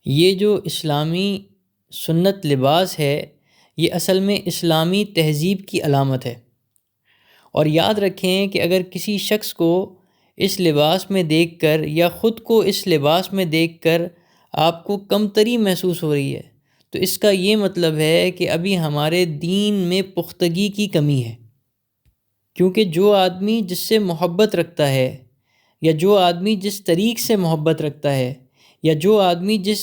یہ جو اسلامی سنت لباس ہے یہ اصل میں اسلامی تہذیب کی علامت ہے، اور یاد رکھیں کہ اگر کسی شخص کو اس لباس میں دیکھ کر یا خود کو اس لباس میں دیکھ کر آپ کو کمتری محسوس ہو رہی ہے تو اس کا یہ مطلب ہے کہ ابھی ہمارے دین میں پختگی کی کمی ہے، کیونکہ جو آدمی جس سے محبت رکھتا ہے یا جو آدمی جس طریق سے محبت رکھتا ہے یا جو آدمی جس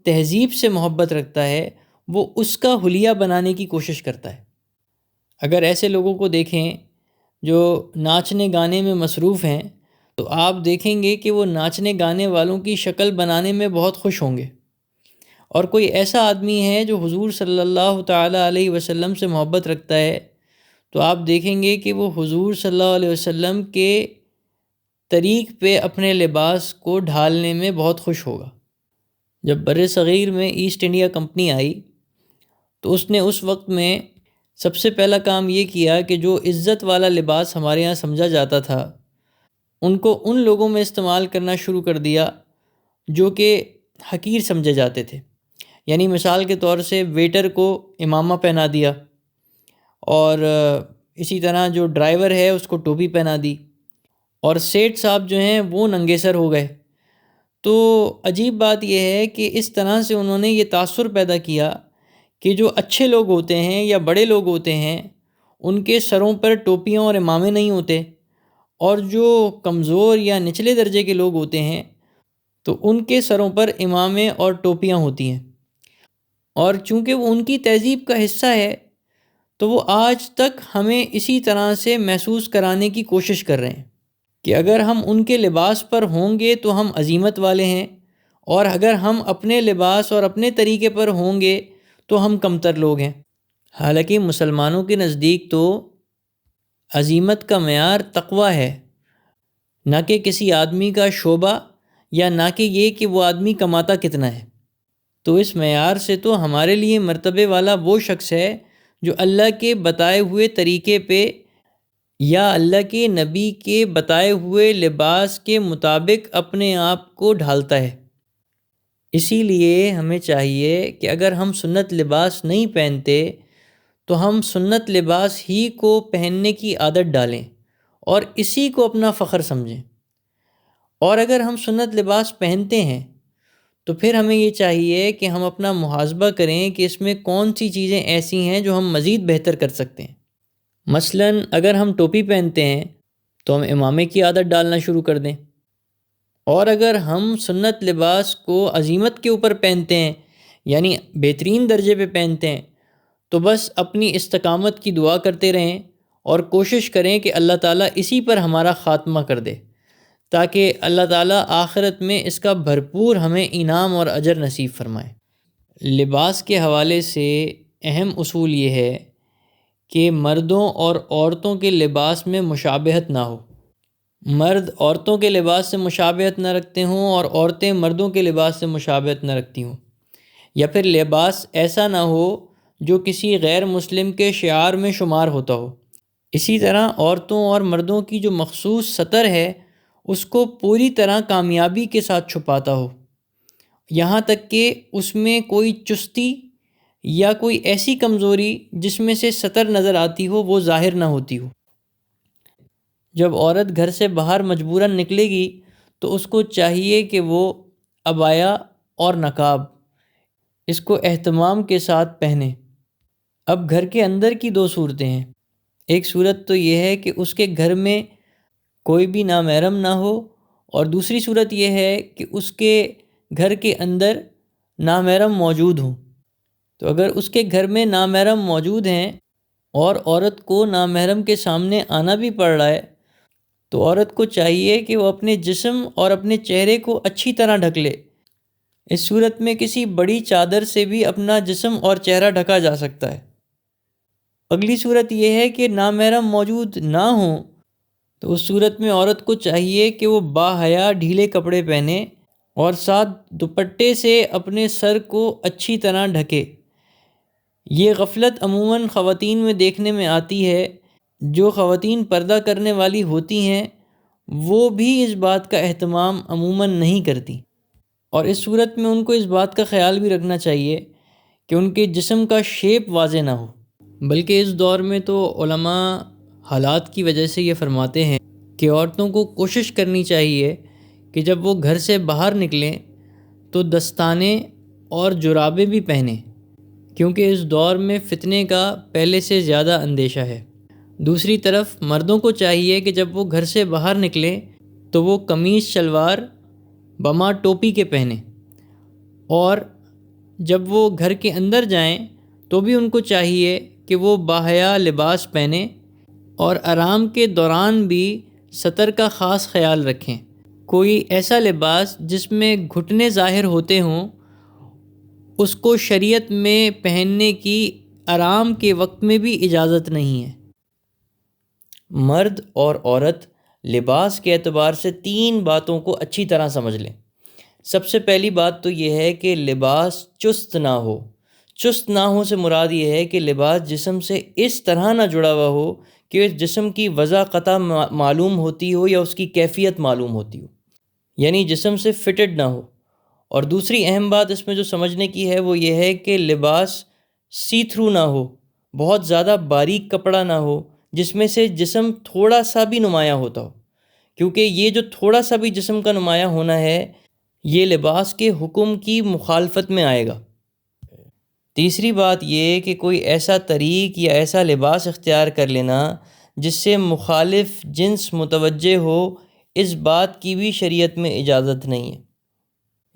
تہذیب سے محبت رکھتا ہے وہ اس کا حلیہ بنانے کی کوشش کرتا ہے۔ اگر ایسے لوگوں کو دیکھیں جو ناچنے گانے میں مصروف ہیں تو آپ دیکھیں گے کہ وہ ناچنے گانے والوں کی شکل بنانے میں بہت خوش ہوں گے، اور کوئی ایسا آدمی ہے جو حضور صلی اللہ تعالیٰ علیہ وسلم سے محبت رکھتا ہے تو آپ دیکھیں گے کہ وہ حضور صلی اللہ علیہ وسلم کے طریق پہ اپنے لباس کو ڈھالنے میں بہت خوش ہوگا۔ جب بر صغیر میں ایسٹ انڈیا کمپنی آئی تو اس نے اس وقت میں سب سے پہلا کام یہ کیا کہ جو عزت والا لباس ہمارے ہاں سمجھا جاتا تھا ان کو ان لوگوں میں استعمال کرنا شروع کر دیا جو کہ حقیر سمجھے جاتے تھے، یعنی مثال کے طور سے ویٹر کو امامہ پہنا دیا، اور اسی طرح جو ڈرائیور ہے اس کو ٹوپی پہنا دی، اور سیٹھ صاحب جو ہیں وہ ننگے سر ہو گئے۔ تو عجیب بات یہ ہے کہ اس طرح سے انہوں نے یہ تاثر پیدا کیا کہ جو اچھے لوگ ہوتے ہیں یا بڑے لوگ ہوتے ہیں ان کے سروں پر ٹوپیاں اور امامے نہیں ہوتے، اور جو کمزور یا نچلے درجے کے لوگ ہوتے ہیں تو ان کے سروں پر امامے اور ٹوپیاں ہوتی ہیں، اور چونکہ وہ ان کی تہذیب کا حصہ ہے تو وہ آج تک ہمیں اسی طرح سے محسوس کرانے کی کوشش کر رہے ہیں کہ اگر ہم ان کے لباس پر ہوں گے تو ہم عظمت والے ہیں، اور اگر ہم اپنے لباس اور اپنے طریقے پر ہوں گے تو ہم کمتر لوگ ہیں۔ حالانکہ مسلمانوں کے نزدیک تو عظمت کا معیار تقویٰ ہے، نہ کہ کسی آدمی کا شعبہ، یا نہ کہ یہ کہ وہ آدمی کماتا کتنا ہے۔ تو اس معیار سے تو ہمارے لیے مرتبے والا وہ شخص ہے جو اللہ کے بتائے ہوئے طریقے پہ یا اللہ کے نبی کے بتائے ہوئے لباس کے مطابق اپنے آپ کو ڈھالتا ہے۔ اسی لیے ہمیں چاہیے کہ اگر ہم سنت لباس نہیں پہنتے تو ہم سنت لباس ہی کو پہننے کی عادت ڈالیں اور اسی کو اپنا فخر سمجھیں، اور اگر ہم سنت لباس پہنتے ہیں تو پھر ہمیں یہ چاہیے کہ ہم اپنا محاسبہ کریں کہ اس میں کون سی چیزیں ایسی ہیں جو ہم مزید بہتر کر سکتے ہیں۔ مثلاً اگر ہم ٹوپی پہنتے ہیں تو ہم امامے کی عادت ڈالنا شروع کر دیں، اور اگر ہم سنت لباس کو عظمت کے اوپر پہنتے ہیں یعنی بہترین درجے پہ پہنتے ہیں تو بس اپنی استقامت کی دعا کرتے رہیں اور کوشش کریں کہ اللہ تعالیٰ اسی پر ہمارا خاتمہ کر دے، تاکہ اللہ تعالیٰ آخرت میں اس کا بھرپور ہمیں انعام اور اجر نصیب فرمائے۔ لباس کے حوالے سے اہم اصول یہ ہے کہ مردوں اور عورتوں کے لباس میں مشابہت نہ ہو، مرد عورتوں کے لباس سے مشابہت نہ رکھتے ہوں اور عورتیں مردوں کے لباس سے مشابہت نہ رکھتی ہوں، یا پھر لباس ایسا نہ ہو جو کسی غیر مسلم کے شعار میں شمار ہوتا ہو۔ اسی طرح عورتوں اور مردوں کی جو مخصوص سطر ہے اس کو پوری طرح کامیابی کے ساتھ چھپاتا ہو، یہاں تک کہ اس میں کوئی چستی یا کوئی ایسی کمزوری جس میں سے سطر نظر آتی ہو وہ ظاہر نہ ہوتی ہو۔ جب عورت گھر سے باہر مجبوراً نکلے گی تو اس کو چاہیے کہ وہ عبایا اور نقاب اس کو اہتمام کے ساتھ پہنے۔ اب گھر کے اندر کی دو صورتیں ہیں، ایک صورت تو یہ ہے کہ اس کے گھر میں کوئی بھی نامحرم نہ ہو، اور دوسری صورت یہ ہے کہ اس کے گھر کے اندر نامحرم موجود ہوں۔ تو اگر اس کے گھر میں نامحرم موجود ہیں اور عورت کو نامحرم کے سامنے آنا بھی پڑ رہا ہے تو عورت کو چاہیے کہ وہ اپنے جسم اور اپنے چہرے کو اچھی طرح ڈھک لے۔ اس صورت میں کسی بڑی چادر سے بھی اپنا جسم اور چہرہ ڈھکا جا سکتا ہے۔ اگلی صورت یہ ہے کہ نامحرم موجود نہ ہوں تو اس صورت میں عورت کو چاہیے کہ وہ باحیا ڈھیلے کپڑے پہنے اور ساتھ دوپٹے سے اپنے سر کو اچھی طرح ڈھکے۔ یہ غفلت عموماً خواتین میں دیکھنے میں آتی ہے، جو خواتین پردہ کرنے والی ہوتی ہیں وہ بھی اس بات کا اہتمام عموماً نہیں کرتی، اور اس صورت میں ان کو اس بات کا خیال بھی رکھنا چاہیے کہ ان کے جسم کا شیپ واضح نہ ہو، بلکہ اس دور میں تو علماء حالات کی وجہ سے یہ فرماتے ہیں کہ عورتوں کو کوشش کرنی چاہیے کہ جب وہ گھر سے باہر نکلیں تو دستانے اور جرابیں بھی پہنیں، کیونکہ اس دور میں فتنے کا پہلے سے زیادہ اندیشہ ہے۔ دوسری طرف مردوں کو چاہیے کہ جب وہ گھر سے باہر نکلیں تو وہ قمیص شلوار بما ٹوپی کے پہنیں، اور جب وہ گھر کے اندر جائیں تو بھی ان کو چاہیے کہ وہ باحیا لباس پہنیں اور آرام کے دوران بھی ستر کا خاص خیال رکھیں۔ کوئی ایسا لباس جس میں گھٹنے ظاہر ہوتے ہوں اس کو شریعت میں پہننے کی آرام کے وقت میں بھی اجازت نہیں ہے۔ مرد اور عورت لباس کے اعتبار سے 3 باتوں کو اچھی طرح سمجھ لیں۔ سب سے پہلی بات تو یہ ہے کہ لباس چست نہ ہو۔ چست نہ ہو سے مراد یہ ہے کہ لباس جسم سے اس طرح نہ جڑا ہوا ہو کہ اس جسم کی وضع قطع معلوم ہوتی ہو یا اس کی کیفیت معلوم ہوتی ہو، یعنی جسم سے فٹڈ نہ ہو۔ اور دوسری اہم بات اس میں جو سمجھنے کی ہے وہ یہ ہے کہ لباس سی تھرو نہ ہو، بہت زیادہ باریک کپڑا نہ ہو جس میں سے جسم تھوڑا سا بھی نمایاں ہوتا ہو، کیونکہ یہ جو تھوڑا سا بھی جسم کا نمایاں ہونا ہے یہ لباس کے حکم کی مخالفت میں آئے گا۔ تیسری بات یہ کہ کوئی ایسا طریق یا ایسا لباس اختیار کر لینا جس سے مخالف جنس متوجہ ہو، اس بات کی بھی شریعت میں اجازت نہیں ہے۔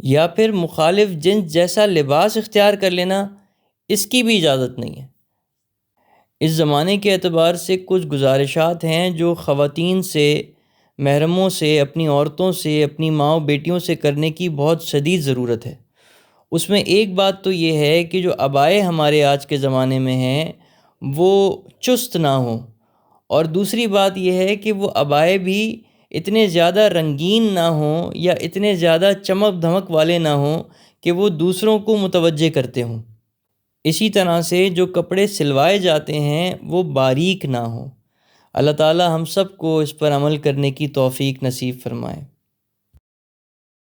یا پھر مخالف جنس جیسا لباس اختیار کر لینا، اس کی بھی اجازت نہیں ہے۔ اس زمانے کے اعتبار سے کچھ گزارشات ہیں جو خواتین سے، محرموں سے، اپنی عورتوں سے، اپنی ماؤں بیٹیوں سے کرنے کی بہت شدید ضرورت ہے۔ اس میں ایک بات تو یہ ہے کہ جو عبائے ہمارے آج کے زمانے میں ہیں وہ چست نہ ہوں، اور دوسری بات یہ ہے کہ وہ عبائے بھی اتنے زیادہ رنگین نہ ہوں یا اتنے زیادہ چمک دھمک والے نہ ہوں کہ وہ دوسروں کو متوجہ کرتے ہوں۔ اسی طرح سے جو کپڑے سلوائے جاتے ہیں وہ باریک نہ ہوں۔ اللہ تعالی ہم سب کو اس پر عمل کرنے کی توفیق نصیب فرمائے۔